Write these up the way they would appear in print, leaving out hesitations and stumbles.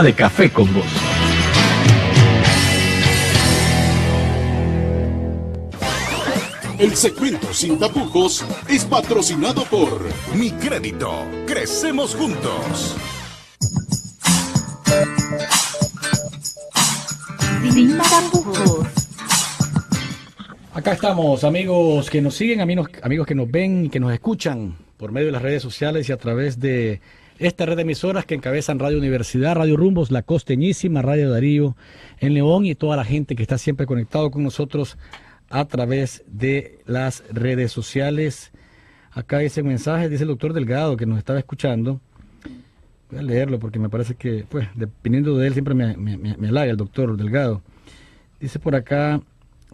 de Café con Voz. El segmento Sin Tapujos es patrocinado por Mi Crédito. Crecemos juntos. Sin Tapujos. Acá estamos, amigos que nos siguen, amigos que nos ven y que nos escuchan por medio de las redes sociales y a través de esta red de emisoras que encabezan Radio Universidad, Radio Rumbos, La Costeñísima, Radio Darío en León y toda la gente que está siempre conectado con nosotros a través de las redes sociales. Acá dice un mensaje, dice el doctor Delgado que nos estaba escuchando. Voy a leerlo porque me parece que, pues, dependiendo de él, siempre me halaga el doctor Delgado. Dice por acá: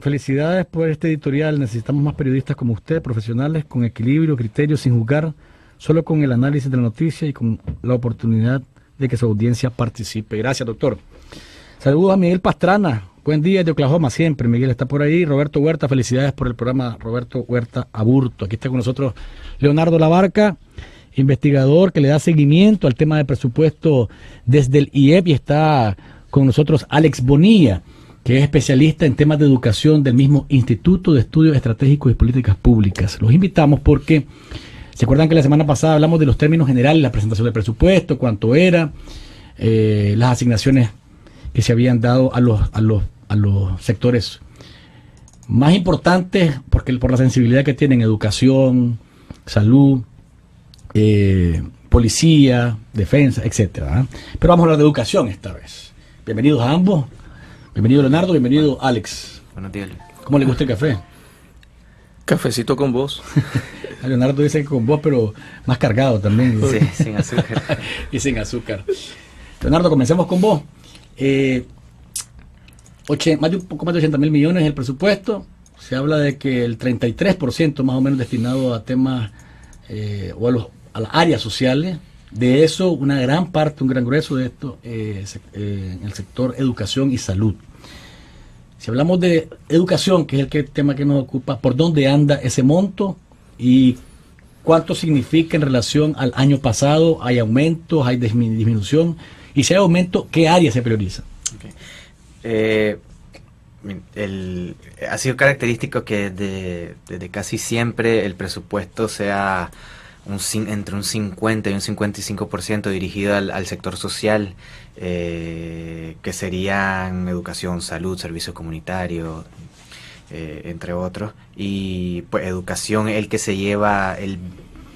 felicidades por este editorial, necesitamos más periodistas como usted, profesionales, con equilibrio, criterio, sin juzgar, solo con el análisis de la noticia y con la oportunidad de que su audiencia participe. Gracias, doctor. Saludos a Miguel Pastrana, buen día de Oklahoma siempre, Miguel está por ahí. Roberto Huerta, felicidades por el programa, Roberto Huerta Aburto. Aquí está con nosotros Leonardo Labarca, investigador que le da seguimiento al tema de presupuesto desde el IEP, y está con nosotros Alex Bonilla, que es especialista en temas de educación del mismo Instituto de Estudios Estratégicos y Políticas Públicas. Los invitamos porque se acuerdan que la semana pasada hablamos de los términos generales, la presentación del presupuesto, cuánto era, las asignaciones que se habían dado a los sectores más importantes, porque por la sensibilidad que tienen: educación, salud, policía, defensa, etcétera. Pero vamos a hablar de educación esta vez. Bienvenidos a ambos. Bienvenido Leonardo, bienvenido Alex. Buenos días. ¿Cómo le gusta el café? Cafecito con vos. Leonardo dice que con vos, pero más cargado también. Sí, sin azúcar. Y sin azúcar. Leonardo, comencemos con vos. Un poco más de 80 mil millones es el presupuesto. Se habla de que el 33% más o menos destinado a temas o a las áreas sociales. De eso, una gran parte, un gran grueso de esto en el sector educación y salud. Si hablamos de educación, que es el tema que nos ocupa, ¿por dónde anda ese monto y cuánto significa en relación al año pasado? ¿Hay aumentos, hay disminución? Y si hay aumento, ¿qué áreas se priorizan? Okay. Ha sido característico que desde casi siempre el presupuesto sea entre un 50 y un 55% dirigido al sector social, que serían educación, salud, servicios comunitarios, entre otros. Y pues educación, el que se lleva el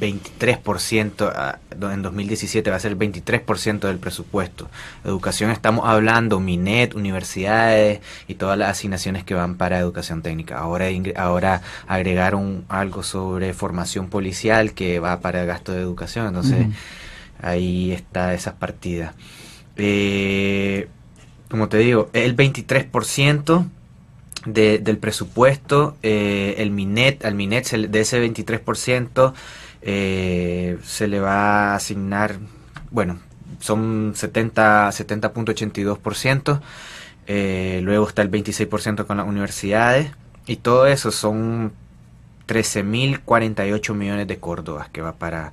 23%, en 2017 va a ser el 23% del presupuesto. Educación, estamos hablando Minet, universidades y todas las asignaciones que van para educación técnica. Ahora agregaron algo sobre formación policial que va para el gasto de educación, entonces ahí está esas partidas. Como te digo, el 23% del presupuesto, al Minet de ese 23%, se le va a asignar, bueno, son 70.82%, luego está el 26% con las universidades, y todo eso son 13.048 millones de córdobas que va para,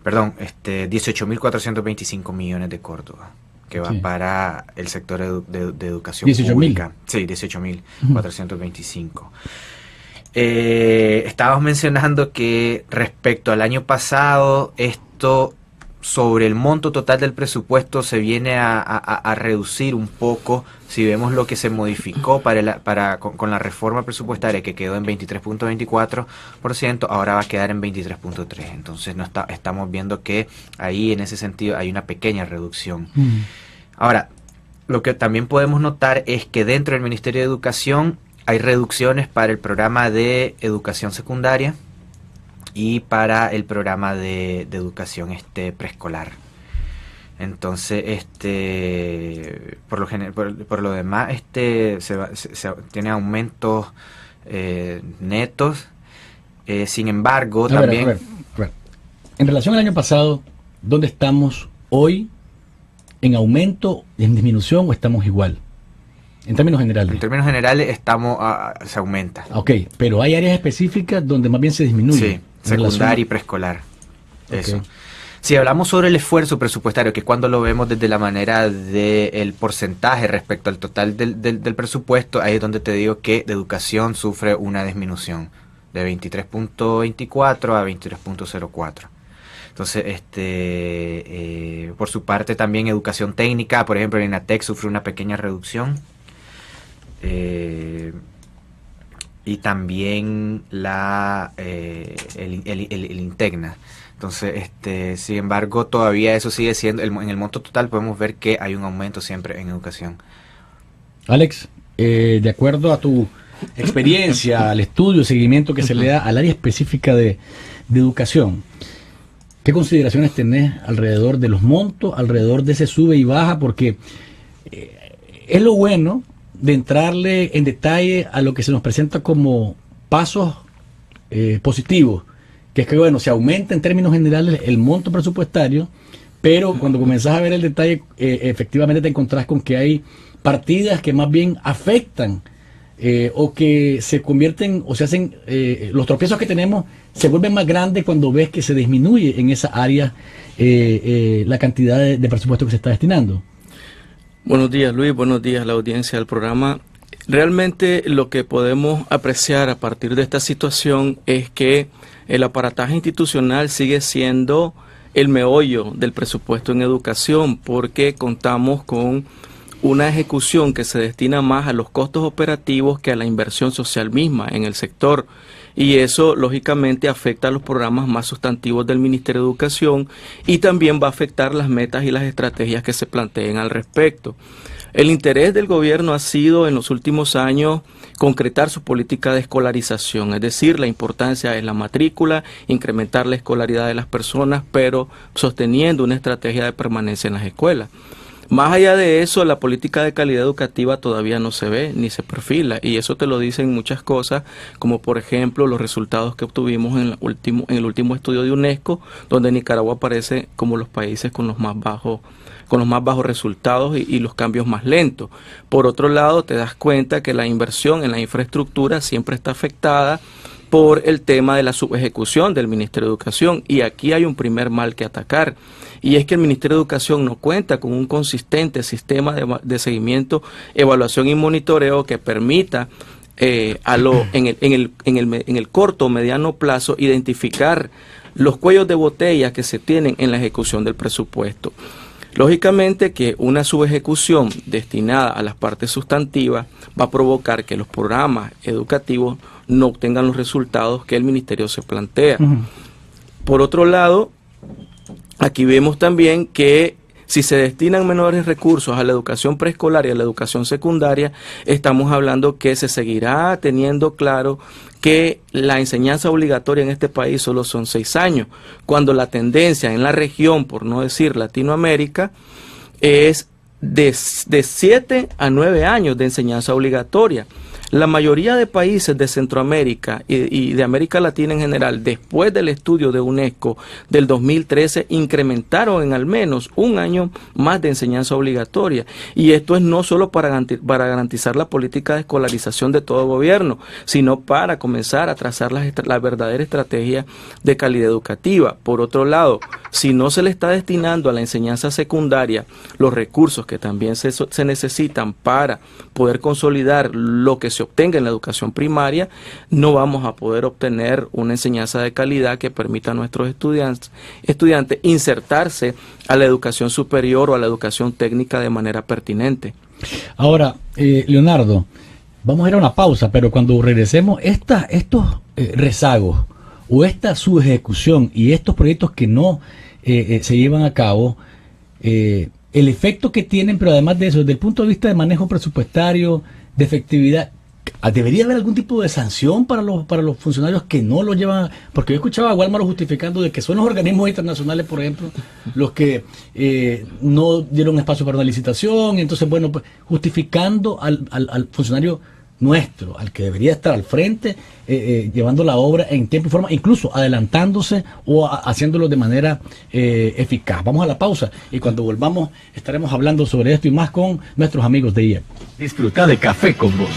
18.425 millones de córdobas que va para el sector de educación 18 pública. Sí, 18.425. Estábamos mencionando que respecto al año pasado, esto sobre el monto total del presupuesto se viene a reducir un poco. Si vemos lo que se modificó con la reforma presupuestaria, que quedó en 23.24%, ahora va a quedar en 23.3%. Entonces estamos viendo que ahí en ese sentido hay una pequeña reducción. Ahora, lo que también podemos notar es que dentro del Ministerio de Educación hay reducciones para el programa de educación secundaria y para el programa de educación preescolar. Entonces, por lo demás, tiene aumentos netos. Sin embargo, también... A ver. En relación al año pasado, ¿dónde estamos hoy? ¿En aumento, en disminución o estamos igual? En términos generales. En términos generales se aumenta. Ok, pero hay áreas específicas donde más bien se disminuye. Sí, secundaria y preescolar. Eso. Okay. Si hablamos sobre el esfuerzo presupuestario, que cuando lo vemos desde la manera del porcentaje respecto al total del presupuesto, ahí es donde te digo que de educación sufre una disminución de 23.24 a 23.04. Entonces, por su parte también educación técnica, por ejemplo, el INATEC sufre una pequeña reducción. Y también el INTECNA. Entonces, sin embargo, todavía eso sigue siendo, en el monto total podemos ver que hay un aumento siempre en educación. Alex, de acuerdo a tu experiencia, al estudio, seguimiento que se le da al área específica de educación, ¿qué consideraciones tenés alrededor de los montos, alrededor de ese sube y baja? Porque es lo bueno de entrarle en detalle a lo que se nos presenta como pasos positivos, que es que, bueno, se aumenta en términos generales el monto presupuestario, pero cuando comenzás a ver el detalle, efectivamente te encontrás con que hay partidas que más bien afectan o que se convierten o se hacen, los tropiezos que tenemos se vuelven más grandes cuando ves que se disminuye en esa área la cantidad de presupuesto que se está destinando. Buenos días, Luis, buenos días a la audiencia del programa. Realmente lo que podemos apreciar a partir de esta situación es que el aparataje institucional sigue siendo el meollo del presupuesto en educación, porque contamos con una ejecución que se destina más a los costos operativos que a la inversión social misma en el sector. Y eso, lógicamente, afecta a los programas más sustantivos del Ministerio de Educación y también va a afectar las metas y las estrategias que se planteen al respecto. El interés del gobierno ha sido en los últimos años concretar su política de escolarización, es decir, la importancia de la matrícula, incrementar la escolaridad de las personas, pero sosteniendo una estrategia de permanencia en las escuelas. Más allá de eso, la política de calidad educativa todavía no se ve ni se perfila, y eso te lo dicen muchas cosas, como por ejemplo los resultados que obtuvimos en el último estudio de UNESCO, donde Nicaragua aparece como los países con los más bajos resultados y los cambios más lentos. Por otro lado, te das cuenta que la inversión en la infraestructura siempre está afectada por el tema de la subejecución del Ministerio de Educación, y aquí hay un primer mal que atacar, y es que el Ministerio de Educación no cuenta con un consistente sistema de seguimiento, evaluación y monitoreo que permita en el corto o mediano plazo identificar los cuellos de botella que se tienen en la ejecución del presupuesto. Lógicamente que una subejecución destinada a las partes sustantivas va a provocar que los programas educativos no obtengan los resultados que el ministerio se plantea. Por otro lado, aquí vemos también que si se destinan menores recursos a la educación preescolar y a la educación secundaria, estamos hablando que se seguirá teniendo claro que la enseñanza obligatoria en este país solo son 6 años, cuando la tendencia en la región, por no decir Latinoamérica, es de 7 a 9 años de enseñanza obligatoria. La mayoría de países de Centroamérica y de América Latina en general, después del estudio de UNESCO del 2013, incrementaron en al menos un año más de enseñanza obligatoria. Y esto es no solo para garantizar la política de escolarización de todo gobierno, sino para comenzar a trazar la verdadera estrategia de calidad educativa. Por otro lado, si no se le está destinando a la enseñanza secundaria los recursos que también se necesitan para poder consolidar lo que se obtenga en la educación primaria, no vamos a poder obtener una enseñanza de calidad que permita a nuestros estudiantes insertarse a la educación superior o a la educación técnica de manera pertinente. Ahora, Leonardo, vamos a ir a una pausa, pero cuando regresemos, estos rezagos o esta subejecución y estos proyectos que no se llevan a cabo, el efecto que tienen, pero además de eso, desde el punto de vista de manejo presupuestario, de efectividad, ¿debería haber algún tipo de sanción para los funcionarios que no lo llevan? Porque yo escuchaba a Walmart justificando de que son los organismos internacionales, por ejemplo, los que no dieron espacio para una licitación, y entonces, bueno, pues justificando al funcionario nuestro, al que debería estar al frente, llevando la obra en tiempo y forma, incluso adelantándose o haciéndolo de manera eficaz. Vamos a la pausa y cuando volvamos estaremos hablando sobre esto y más con nuestros amigos de IEP. Disfruta de Café con Vos.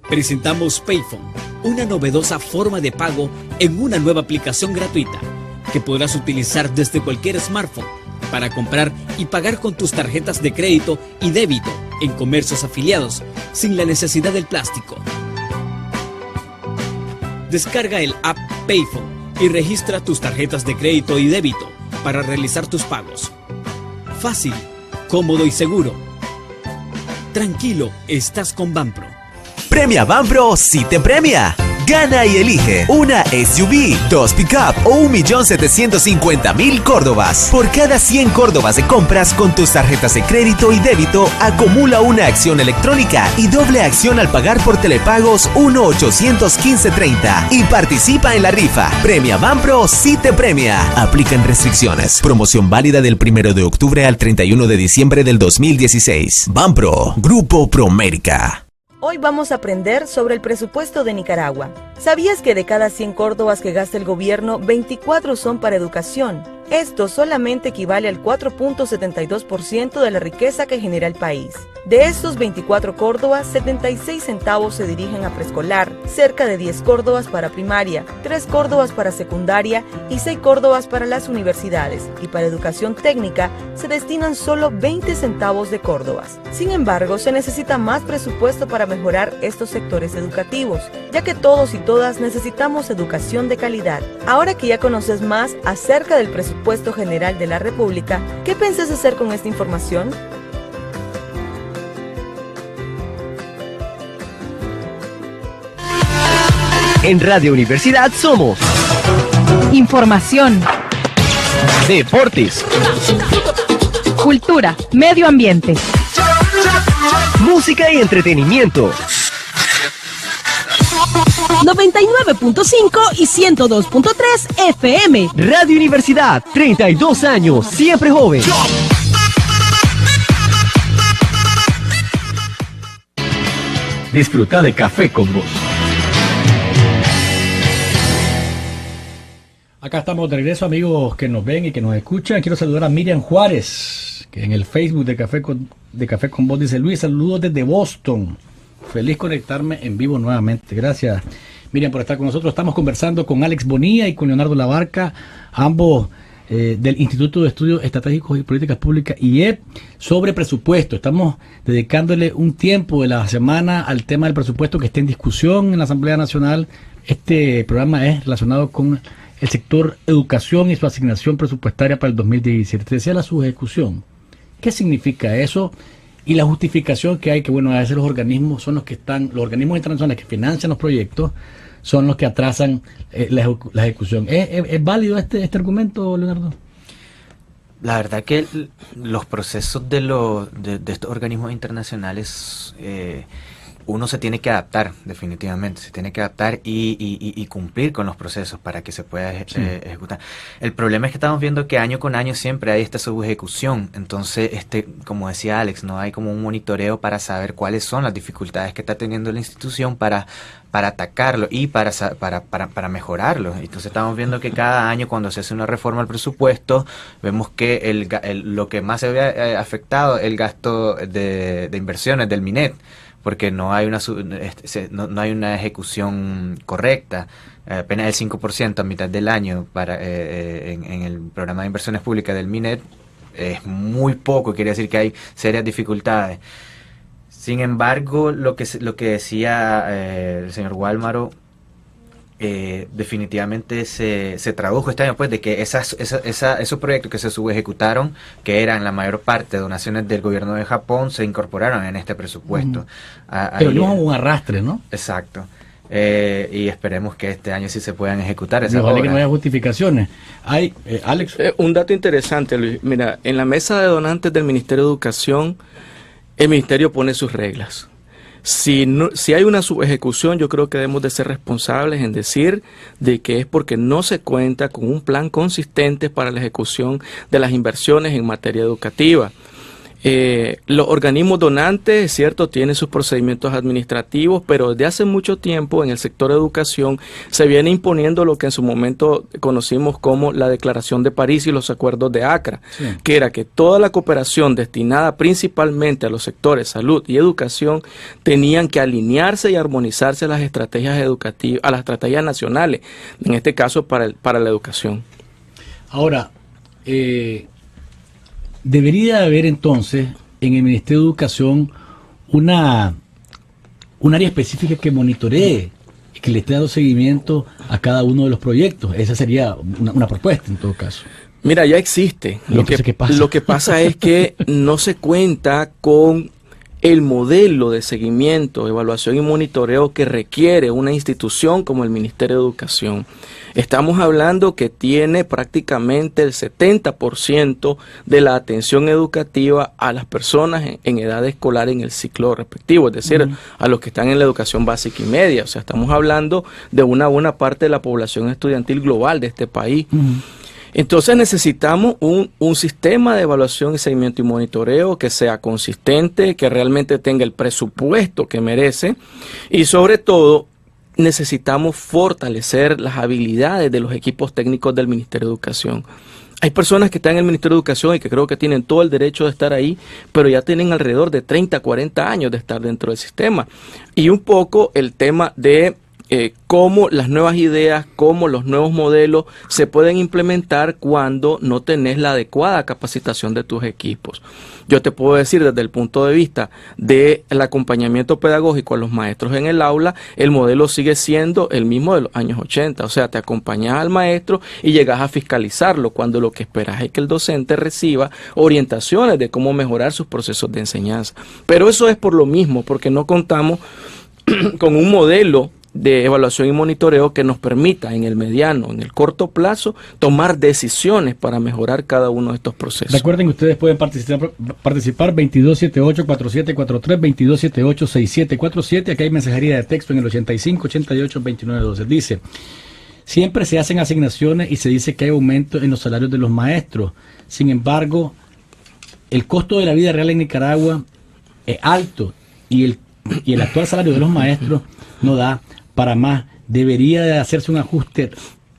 Presentamos Payphone, una novedosa forma de pago en una nueva aplicación gratuita que podrás utilizar desde cualquier smartphone para comprar y pagar con tus tarjetas de crédito y débito en comercios afiliados sin la necesidad del plástico. Descarga el app Payphone y registra tus tarjetas de crédito y débito para realizar tus pagos. Fácil, cómodo y seguro. Tranquilo, estás con Banpro. Premia Banpro sí te premia. Gana y elige una SUV, 2 pick-up o 1.750.000 córdobas. Por cada 100 córdobas de compras con tus tarjetas de crédito y débito, acumula una acción electrónica y doble acción al pagar por telepagos 1-815-30 y participa en la rifa. Premia Banpro sí te premia. Aplican restricciones. Promoción válida del 1 de octubre al 31 de diciembre del 2016. Banpro, Grupo Promérica. Hoy vamos a aprender sobre el presupuesto de Nicaragua. ¿Sabías que de cada 100 córdobas que gasta el gobierno, 24 son para educación? Esto solamente equivale al 4.72% de la riqueza que genera el país. De estos 24 córdobas, 76 centavos se dirigen a preescolar, cerca de 10 córdobas para primaria, 3 córdobas para secundaria y 6 córdobas para las universidades. Y para educación técnica se destinan solo 20 centavos de córdobas. Sin embargo, se necesita más presupuesto para mejorar estos sectores educativos, ya que todos y todas necesitamos educación de calidad. Ahora que ya conoces más acerca del presupuesto general de la República, ¿qué piensas hacer con esta información? En Radio Universidad somos Información, deportes, cultura, medio ambiente. música y entretenimiento. 99.5 y 102.3 FM. Radio Universidad, 32 años, siempre joven. Disfruta de Café con Vos. Acá estamos de regreso, amigos que nos ven y que nos escuchan. Quiero saludar a Miriam Juárez, que en el Facebook de Café con Vos dice: Luis, saludos desde Boston. Feliz conectarme en vivo nuevamente. Gracias, Miriam, por estar con nosotros. Estamos conversando con Alex Bonilla y con Leonardo Labarca, ambos del Instituto de Estudios Estratégicos y Políticas Públicas, IEP, sobre presupuesto. Estamos dedicándole un tiempo de la semana al tema del presupuesto que está en discusión en la Asamblea Nacional. Este programa es relacionado con el sector educación y su asignación presupuestaria para el 2017. Te decía la subejecución. ¿Qué significa eso? Y la justificación que hay, que bueno, a veces los organismos son los que están, los organismos internacionales que financian los proyectos, son los que atrasan la ejecución. ¿Es válido este argumento, Leonardo? La verdad que los procesos de estos organismos internacionales, uno se tiene que adaptar, definitivamente, se tiene que adaptar y cumplir con los procesos para que se pueda ejecutar. El problema es que estamos viendo que año con año siempre hay esta subejecución, entonces, como decía Alex, no hay como un monitoreo para saber cuáles son las dificultades que está teniendo la institución para atacarlo y para mejorarlo. Entonces estamos viendo que cada año cuando se hace una reforma al presupuesto, vemos que lo que más se ve afectado es el gasto de inversiones del MINET, porque no hay no hay una ejecución correcta. Apenas el 5% a mitad del año en el programa de inversiones públicas del MINET es muy poco, quiere decir que hay serias dificultades. Sin embargo, lo que decía el señor Guálmaro, definitivamente se tradujo este año, pues, de que esos proyectos que se subejecutaron, que eran la mayor parte donaciones del gobierno de Japón, se incorporaron en este presupuesto. Pero no hubo un arrastre, ¿no? Exacto. Y esperemos que este año sí se puedan ejecutar esas obras. obras. Que no haya justificaciones. Alex. Un dato interesante, Luis. Mira, en la mesa de donantes del Ministerio de Educación, el Ministerio pone sus reglas. Si hay una subejecución, yo creo que debemos de ser responsables en decir de que es porque no se cuenta con un plan consistente para la ejecución de las inversiones en materia educativa. Los organismos donantes, es cierto, tienen sus procedimientos administrativos, pero desde hace mucho tiempo en el sector de educación se viene imponiendo lo que en su momento conocimos como la Declaración de París y los acuerdos de Accra, sí, que era que toda la cooperación destinada principalmente a los sectores salud y educación tenían que alinearse y armonizarse a las estrategias educativas, a las estrategias nacionales, en este caso para la educación. Ahora, debería haber entonces en el Ministerio de Educación un área específica que monitoree y que le esté dando seguimiento a cada uno de los proyectos. Esa sería una propuesta en todo caso. Mira, ya existe. Lo que pasa es que no se cuenta con el modelo de seguimiento, evaluación y monitoreo que requiere una institución como el Ministerio de Educación. Estamos hablando que tiene prácticamente el 70% de la atención educativa a las personas en edad escolar en el ciclo respectivo, es decir, a los que están en la educación básica y media. O sea, estamos hablando de una buena parte de la población estudiantil global de este país. Entonces necesitamos un sistema de evaluación y seguimiento y monitoreo que sea consistente, que realmente tenga el presupuesto que merece y sobre todo necesitamos fortalecer las habilidades de los equipos técnicos del Ministerio de Educación. Hay personas que están en el Ministerio de Educación y que creo que tienen todo el derecho de estar ahí, pero ya tienen alrededor de 30, 40 años de estar dentro del sistema. Y un poco el tema de cómo las nuevas ideas, cómo los nuevos modelos se pueden implementar cuando no tenés la adecuada capacitación de tus equipos. Yo te puedo decir desde el punto de vista del acompañamiento pedagógico a los maestros en el aula, el modelo sigue siendo el mismo de los años 80, o sea, te acompañas al maestro y llegas a fiscalizarlo cuando lo que esperas es que el docente reciba orientaciones de cómo mejorar sus procesos de enseñanza. Pero eso es por lo mismo, porque no contamos con un modelo de evaluación y monitoreo que nos permita en el mediano, en el corto plazo, tomar decisiones para mejorar cada uno de estos procesos. Recuerden que ustedes pueden participar 2278-4743, 2278-6747, aquí hay mensajería de texto en el 85-88-2912. Dice, siempre se hacen asignaciones y se dice que hay aumento en los salarios de los maestros, sin embargo, el costo de la vida real en Nicaragua es alto y el actual salario de los maestros no da para más. Debería de hacerse un ajuste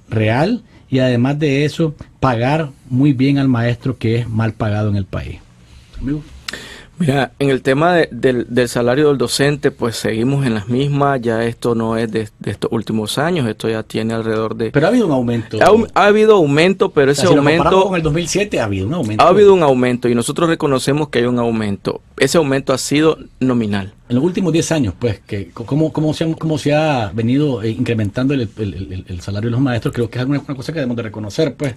real y además de eso pagar muy bien al maestro que es mal pagado en el país. Amigo. Mira, en el tema del salario del docente, pues seguimos en las mismas, ya esto no es de estos últimos años, esto ya tiene alrededor de... Pero ha habido un aumento. Ha habido aumento, pero ese aumento... Si lo comparamos con el 2007, ha habido un aumento. Ha habido un aumento y nosotros reconocemos que hay un aumento. Ese aumento ha sido nominal. En los últimos 10 años, pues, ¿cómo se ha venido incrementando el salario de los maestros? Creo que es una cosa que debemos de reconocer, pues.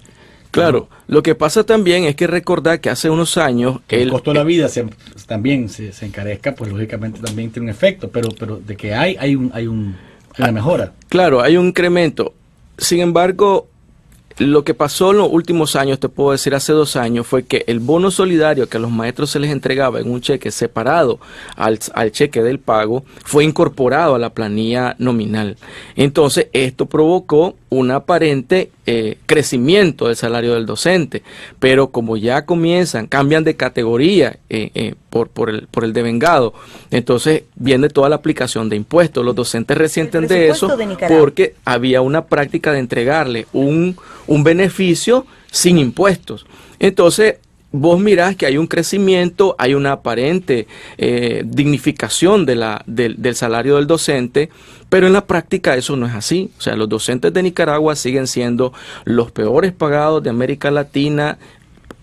Claro, lo que pasa también es que recordar que hace unos años... El costo de la vida también se encarezca, pues lógicamente también tiene un efecto, pero de que hay una mejora. Claro, hay un incremento. Sin embargo, lo que pasó en los últimos años, te puedo decir hace 2 años, fue que el bono solidario que a los maestros se les entregaba en un cheque separado al cheque del pago, fue incorporado a la planilla nominal. Entonces, esto provocó un aparente crecimiento del salario del docente, pero como ya cambian de categoría por el devengado, entonces viene toda la aplicación de impuestos. Los docentes resienten de eso porque había una práctica de entregarle un beneficio sin impuestos. Entonces, vos mirás que hay un crecimiento, hay una aparente dignificación del salario del docente, pero en la práctica eso no es así. O sea, los docentes de Nicaragua siguen siendo los peores pagados de América Latina.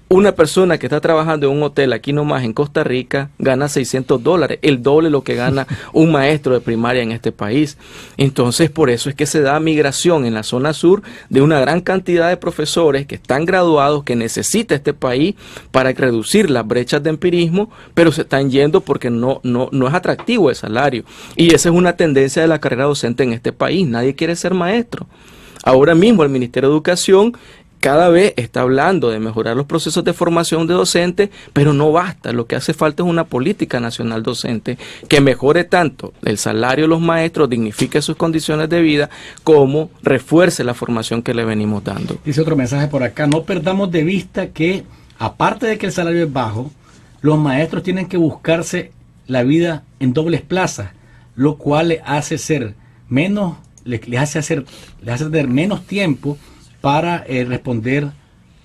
Una persona que está trabajando en un hotel aquí nomás en Costa Rica gana $600, el doble lo que gana un maestro de primaria en este país. Entonces, por eso es que se da migración en la zona sur de una gran cantidad de profesores que están graduados, que necesita este país para reducir las brechas de empirismo, pero se están yendo porque no es atractivo el salario. Y esa es una tendencia de la carrera docente en este país. Nadie quiere ser maestro. Ahora mismo el Ministerio de Educación cada vez está hablando de mejorar los procesos de formación de docentes, pero no basta. Lo que hace falta es una política nacional docente que mejore tanto el salario de los maestros, dignifique sus condiciones de vida, como refuerce la formación que le venimos dando. Dice otro mensaje por acá, no perdamos de vista que, aparte de que el salario es bajo, los maestros tienen que buscarse la vida en dobles plazas, lo cual les hace ser menos, les hace tener menos tiempo para responder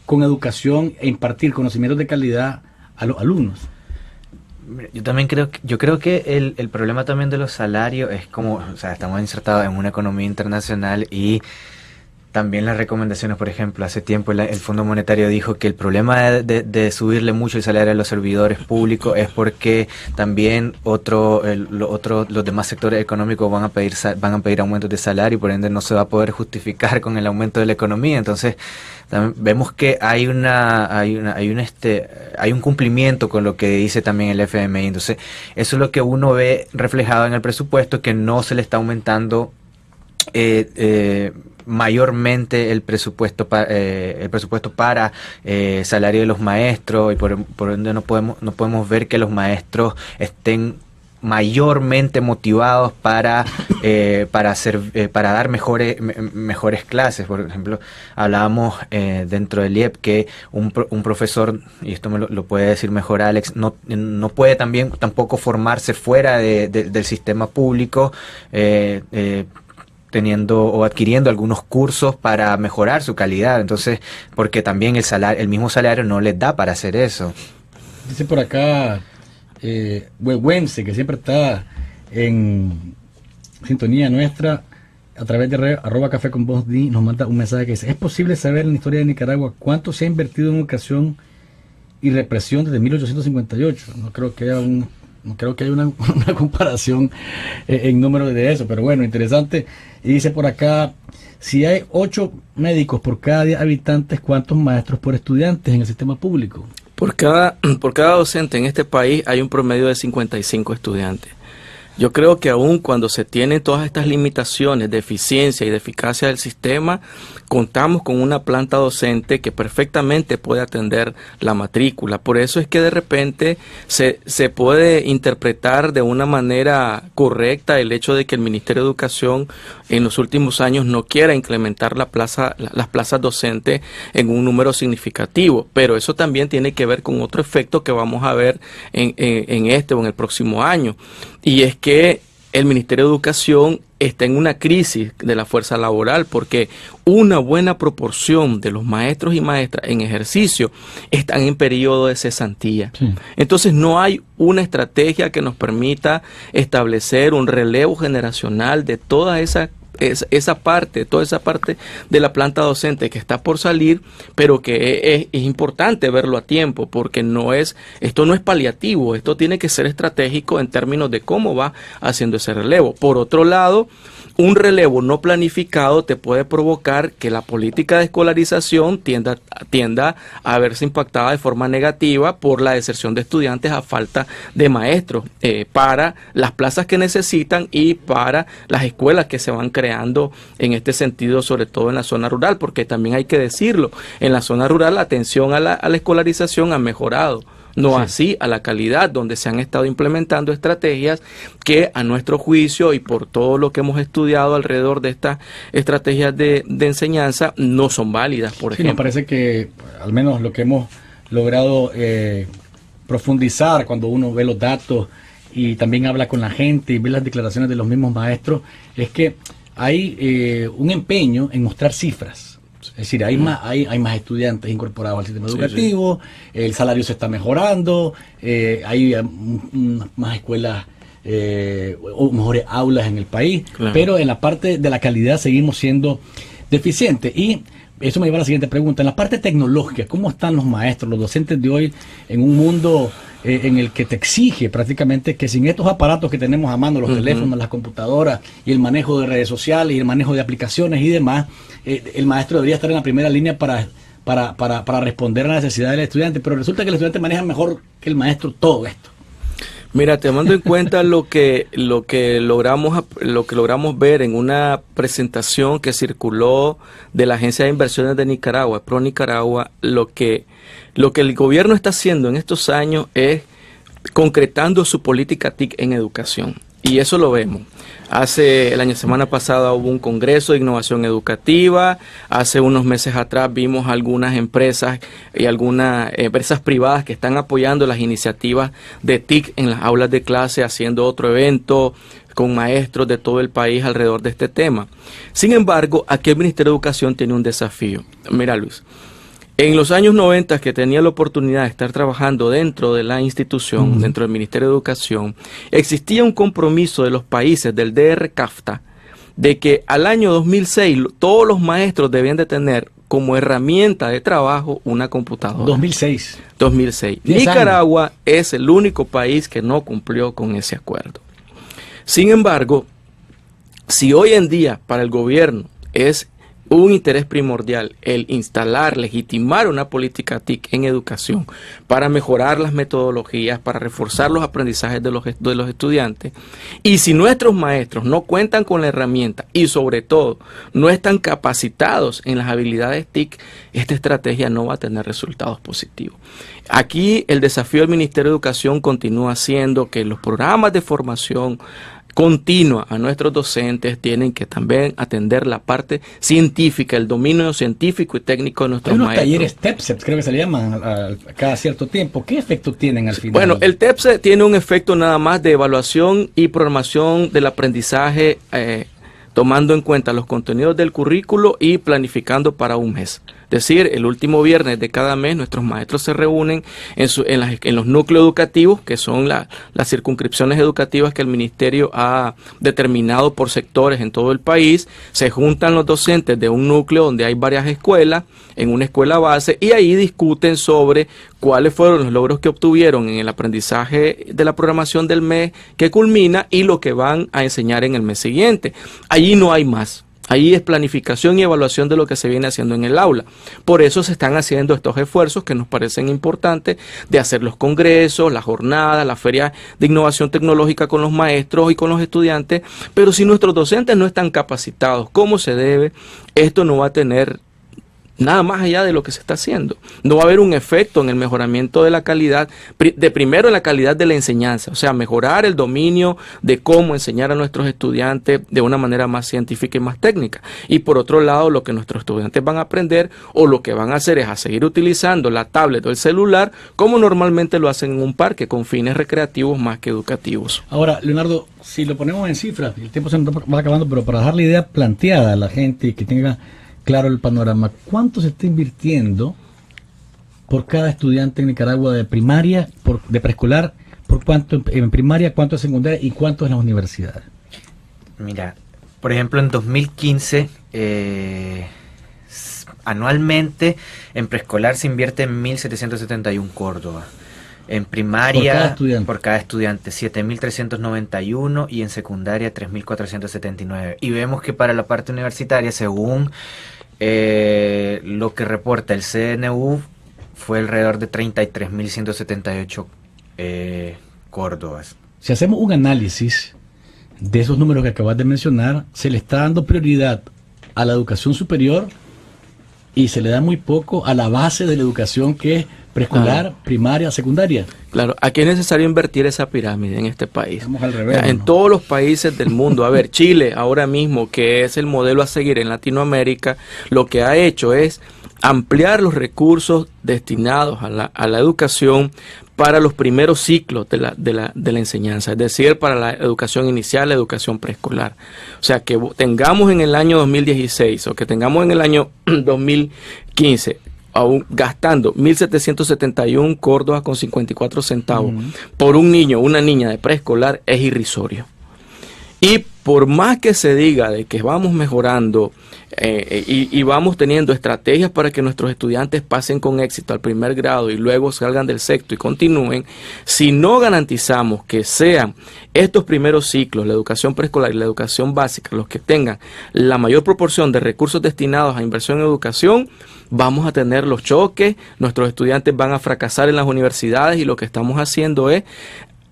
con educación e impartir conocimientos de calidad a los alumnos. Yo creo que el problema también de los salarios es como, o sea, estamos insertados en una economía internacional y también las recomendaciones, por ejemplo, hace tiempo el Fondo Monetario dijo que el problema de subirle mucho el salario a los servidores públicos es porque también los demás sectores económicos van a pedir aumentos de salario y por ende no se va a poder justificar con el aumento de la economía. Entonces también vemos que hay un cumplimiento con lo que dice también el FMI. Entonces eso es lo que uno ve reflejado en el presupuesto, que no se le está aumentando mayormente el presupuesto para salario de los maestros, y por ende no podemos ver que los maestros estén mayormente motivados para dar mejores clases. Por ejemplo, hablábamos dentro del IEP que un profesor, y esto me lo puede decir mejor Alex, no puede tampoco formarse fuera del sistema público, teniendo o adquiriendo algunos cursos para mejorar su calidad. Entonces, porque también el mismo salario no les da para hacer eso. Dice por acá Huehuense, que siempre está en sintonía nuestra a través de @café con Voz D, nos manda un mensaje que dice: ¿es posible saber en la historia de Nicaragua cuánto se ha invertido en educación y represión desde 1858? No creo que haya una comparación en número de eso, pero bueno, interesante. Y dice por acá: si hay 8 médicos por cada 10 habitantes, ¿cuántos maestros por estudiantes en el sistema público? Por cada docente en este país hay un promedio de 55 estudiantes. Yo creo que aún cuando se tienen todas estas limitaciones de eficiencia y de eficacia del sistema, contamos con una planta docente que perfectamente puede atender la matrícula. Por eso es que de repente se puede interpretar de una manera correcta el hecho de que el Ministerio de Educación en los últimos años no quiera incrementar las plazas docentes en un número significativo. Pero eso también tiene que ver con otro efecto que vamos a ver en este o en el próximo año. Y es que el Ministerio de Educación está en una crisis de la fuerza laboral, porque una buena proporción de los maestros y maestras en ejercicio están en periodo de cesantía. Sí. Entonces no hay una estrategia que nos permita establecer un relevo generacional de toda esa parte de la planta docente que está por salir, pero que es importante verlo a tiempo, porque esto no es paliativo, esto tiene que ser estratégico en términos de cómo va haciendo ese relevo. Por otro lado, un relevo no planificado te puede provocar que la política de escolarización tienda a verse impactada de forma negativa por la deserción de estudiantes a falta de maestros para las plazas que necesitan y para las escuelas que se van creando en este sentido, sobre todo en la zona rural, porque también hay que decirlo, en la zona rural la atención a la escolarización ha mejorado. No sí. Así a la calidad, donde se han estado implementando estrategias que a nuestro juicio y por todo lo que hemos estudiado alrededor de estas estrategias de enseñanza no son válidas, por ejemplo. Me parece que al menos lo que hemos logrado profundizar cuando uno ve los datos y también habla con la gente y ve las declaraciones de los mismos maestros, es que hay un empeño en mostrar cifras. Es decir, hay más estudiantes incorporados al sistema educativo, sí. El salario se está mejorando, hay más escuelas o mejores aulas en el país, claro. Pero en la parte de la calidad seguimos siendo deficientes. Y eso me lleva a la siguiente pregunta. En la parte tecnológica, ¿cómo están los maestros, los docentes de hoy en un mundo en el que te exige prácticamente que sin estos aparatos que tenemos a mano, los teléfonos, las computadoras y el manejo de redes sociales y el manejo de aplicaciones y demás, el maestro debería estar en la primera línea para responder a la necesidad del estudiante, pero resulta que el estudiante maneja mejor que el maestro todo esto? Mira, tomando en cuenta lo que logramos ver en una presentación que circuló de la Agencia de Inversiones de Nicaragua, Pro Nicaragua, lo que el gobierno está haciendo en estos años es concretando su política TIC en educación. Y eso lo vemos. Semana pasada hubo un congreso de innovación educativa. Hace unos meses atrás vimos algunas empresas y algunas empresas privadas que están apoyando las iniciativas de TIC en las aulas de clase, haciendo otro evento con maestros de todo el país alrededor de este tema. Sin embargo, aquí el Ministerio de Educación tiene un desafío. Mira, Luis, en los años 90 que tenía la oportunidad de estar trabajando dentro de la institución, dentro del Ministerio de Educación, existía un compromiso de los países del DR-CAFTA de que al año 2006 todos los maestros debían de tener como herramienta de trabajo una computadora. 2006. Nicaragua es el único país que no cumplió con ese acuerdo. Sin embargo, si hoy en día para el gobierno es un interés primordial el instalar, legitimar una política TIC en educación para mejorar las metodologías, para reforzar los aprendizajes de los estudiantes, y si nuestros maestros no cuentan con la herramienta y sobre todo no están capacitados en las habilidades TIC, esta estrategia no va a tener resultados positivos. Aquí el desafío del Ministerio de Educación continúa siendo que los programas de formación continua a nuestros docentes tienen que también atender la parte científica, el dominio científico y técnico de nuestros maestros. Hay unos talleres TEPSEP, creo que se le llaman cada cierto tiempo. ¿Qué efecto tienen al final? Bueno, el TEPSEP tiene un efecto nada más de evaluación y programación del aprendizaje, tomando en cuenta los contenidos del currículo y planificando para un mes. Es decir, el último viernes de cada mes nuestros maestros se reúnen en los núcleos educativos, que son las circunscripciones educativas que el ministerio ha determinado por sectores en todo el país. Se juntan los docentes de un núcleo donde hay varias escuelas, en una escuela base, y ahí discuten sobre cuáles fueron los logros que obtuvieron en el aprendizaje de la programación del mes que culmina y lo que van a enseñar en el mes siguiente. Allí no hay más. Ahí es planificación y evaluación de lo que se viene haciendo en el aula. Por eso se están haciendo estos esfuerzos que nos parecen importantes de hacer los congresos, las jornadas, la feria de innovación tecnológica con los maestros y con los estudiantes. Pero si nuestros docentes no están capacitados como se debe, esto no va a tener nada más allá de lo que se está haciendo. No va a haber un efecto en el mejoramiento de la calidad, primero en la calidad de la enseñanza, o sea, mejorar el dominio de cómo enseñar a nuestros estudiantes de una manera más científica y más técnica. Y por otro lado, lo que nuestros estudiantes van a aprender o lo que van a hacer es a seguir utilizando la tablet o el celular como normalmente lo hacen en un parque, con fines recreativos más que educativos. Ahora, Leonardo, si lo ponemos en cifras, el tiempo se nos va acabando, pero para dejar la idea planteada a la gente y que tenga claro el panorama, ¿cuánto se está invirtiendo por cada estudiante en Nicaragua de primaria, de preescolar, por cuánto en primaria, cuánto en secundaria y cuánto en las universidades? Mira, por ejemplo, en 2015, anualmente en preescolar se invierte en 1.771 Córdoba. En primaria, por cada estudiante 7.391 y en secundaria 3.479. Y vemos que para la parte universitaria, según lo que reporta el CNU, fue alrededor de 33.178 Córdobas. Si hacemos un análisis de esos números que acabas de mencionar, se le está dando prioridad a la educación superior y se le da muy poco a la base de la educación, que es preescolar, primaria, secundaria. Claro, aquí es necesario invertir esa pirámide en este país. Vamos al revés, en todos los países del mundo. A ver, Chile ahora mismo, que es el modelo a seguir en Latinoamérica, lo que ha hecho es ampliar los recursos destinados a la educación para los primeros ciclos de la enseñanza, es decir, para la educación inicial, la educación preescolar. O sea, que tengamos en el año 2016 o que tengamos en el año 2015 aún gastando 1.771 Córdobas con 54 centavos por un niño o una niña de preescolar es irrisorio. Y por más que se diga de que vamos mejorando y vamos teniendo estrategias para que nuestros estudiantes pasen con éxito al primer grado y luego salgan del sexto y continúen, si no garantizamos que sean estos primeros ciclos, la educación preescolar y la educación básica, los que tengan la mayor proporción de recursos destinados a inversión en educación, vamos a tener los choques, nuestros estudiantes van a fracasar en las universidades y lo que estamos haciendo es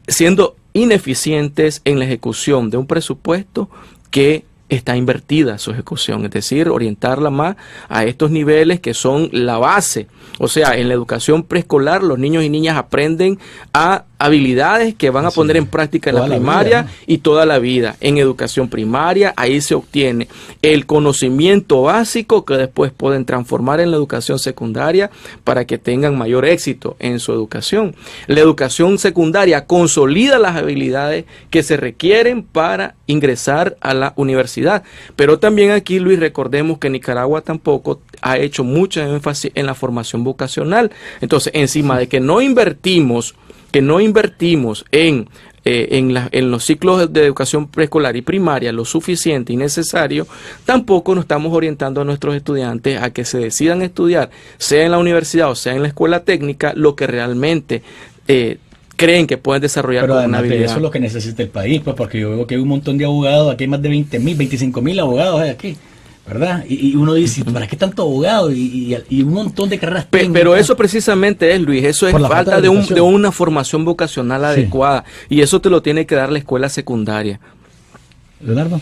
siendo ineficientes en la ejecución de un presupuesto que está invertida su ejecución, es decir, orientarla más a estos niveles que son la base. O sea, en la educación preescolar los niños y niñas aprenden a habilidades que van a poner en práctica en la primaria y toda la vida. En educación primaria, ahí se obtiene el conocimiento básico que después pueden transformar en la educación secundaria para que tengan mayor éxito en su educación. La educación secundaria consolida las habilidades que se requieren para ingresar a la universidad. Pero también aquí, Luis, recordemos que Nicaragua tampoco ha hecho mucho énfasis en la formación vocacional. Entonces, encima de que no invertimos en los ciclos de educación preescolar y primaria lo suficiente y necesario, tampoco nos estamos orientando a nuestros estudiantes a que se decidan estudiar, sea en la universidad o sea en la escuela técnica, lo que realmente creen que pueden desarrollar como una habilidad. Eso es lo que necesita el país, pues, porque yo veo que hay un montón de abogados, aquí hay más de 20.000, 25.000 abogados aquí, ¿verdad? Y uno dice, ¿para qué tanto abogado? Y un montón de carreras técnicas. Pero eso precisamente es, Luis, eso es falta de una formación vocacional adecuada, y eso te lo tiene que dar la escuela secundaria. Leonardo.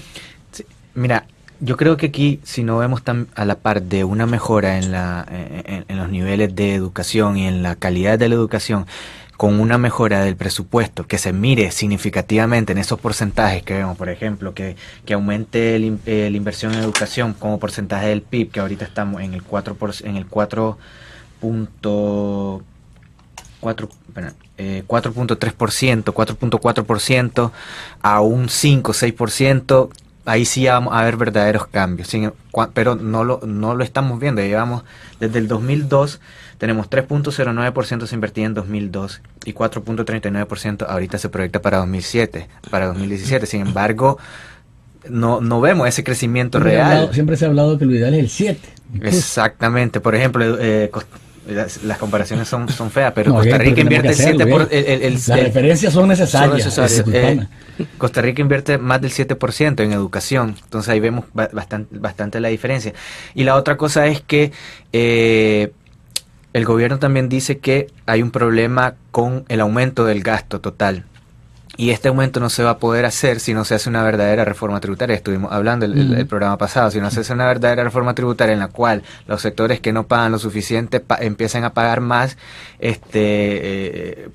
Sí, mira, yo creo que aquí, si no vemos a la par de una mejora en los niveles de educación y en la calidad de la educación, con una mejora del presupuesto que se mire significativamente en esos porcentajes que vemos, por ejemplo, que aumente la inversión en educación como porcentaje del PIB, que ahorita estamos en el 4.3%, a un 5-6%, ahí sí vamos a ver verdaderos cambios, pero no lo estamos viendo. Llevamos desde el 2002, tenemos 3.09% se invertía en 2002 y 4.39% ahorita se proyecta para 2017. Sin embargo, no vemos ese crecimiento real. Siempre se ha hablado que lo ideal es el 7. Exactamente. Por ejemplo, las comparaciones son feas, pero Costa Rica invierte el 7%. Las referencias son necesarias. Costa Rica invierte más del 7% en educación, entonces ahí vemos bastante la diferencia. Y la otra cosa es que el gobierno también dice que hay un problema con el aumento del gasto total. Y este aumento no se va a poder hacer si no se hace una verdadera reforma tributaria. Estuvimos hablando el programa pasado. Si no se hace una verdadera reforma tributaria en la cual los sectores que no pagan lo suficiente empiecen a pagar más,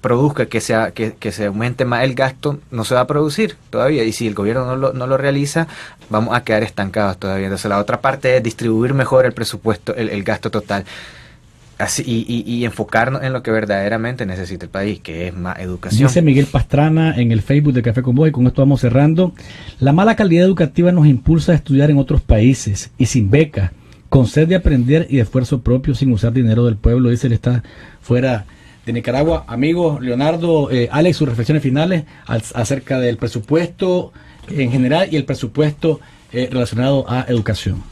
produzca que se aumente más el gasto, no se va a producir todavía. Y si el gobierno no lo realiza, vamos a quedar estancados todavía. Entonces la otra parte es distribuir mejor el presupuesto, el gasto total. Así, y enfocarnos en lo que verdaderamente necesita el país, que es más educación. Dice Miguel Pastrana en el Facebook de Café con Vos, y con esto vamos cerrando: la mala calidad educativa nos impulsa a estudiar en otros países y sin beca, con sed de aprender y de esfuerzo propio, sin usar dinero del pueblo. Dice, él está fuera de Nicaragua. Amigo Leonardo, Alex, sus reflexiones finales acerca del presupuesto en general y el presupuesto relacionado a educación.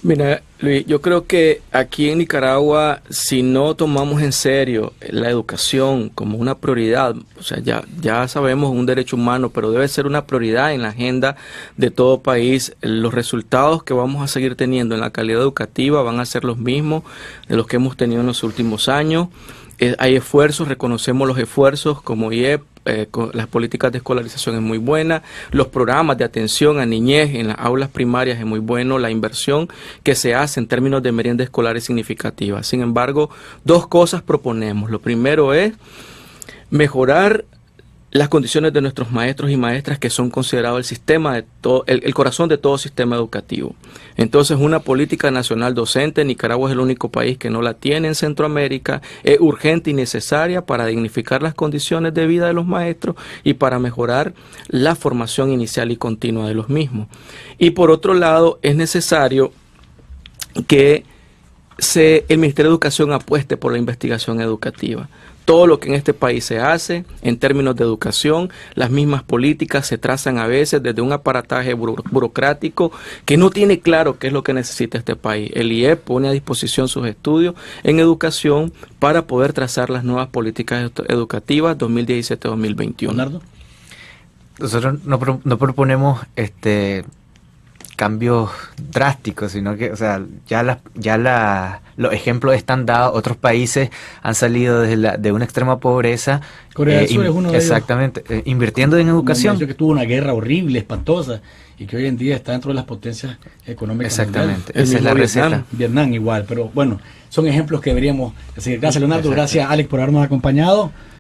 Mira, Luis, yo creo que aquí en Nicaragua, si no tomamos en serio la educación como una prioridad, o sea, ya sabemos un derecho humano, pero debe ser una prioridad en la agenda de todo país. Los resultados que vamos a seguir teniendo en la calidad educativa van a ser los mismos de los que hemos tenido en los últimos años. Hay esfuerzos, reconocemos los esfuerzos como IEP, las políticas de escolarización es muy buena, los programas de atención a niñez en las aulas primarias es muy bueno, la inversión que se hace en términos de merienda escolar es significativa. Sin embargo, dos cosas proponemos. Lo primero es mejorar las condiciones de nuestros maestros y maestras, que son considerados el sistema de todo, el corazón de todo sistema educativo. Entonces, una política nacional docente, Nicaragua es el único país que no la tiene en Centroamérica, es urgente y necesaria para dignificar las condiciones de vida de los maestros y para mejorar la formación inicial y continua de los mismos. Y por otro lado, es necesario que el Ministerio de Educación apueste por la investigación educativa. Todo lo que en este país se hace en términos de educación, las mismas políticas se trazan a veces desde un aparataje burocrático que no tiene claro qué es lo que necesita este país. El IEP pone a disposición sus estudios en educación para poder trazar las nuevas políticas educativas 2017-2021. Leonardo. Nosotros no proponemos cambios drásticos, sino que, o sea, los ejemplos están dados. Otros países han salido de una extrema pobreza. Corea del Sur es uno de exactamente, ellos. Invirtiendo en educación. Que tuvo una guerra horrible, espantosa, y que hoy en día está dentro de las potencias económicas. Exactamente, esa es la receta. Vietnam igual, pero bueno, son ejemplos que deberíamos seguir. Gracias, Leonardo. Gracias, Alex, por habernos acompañado.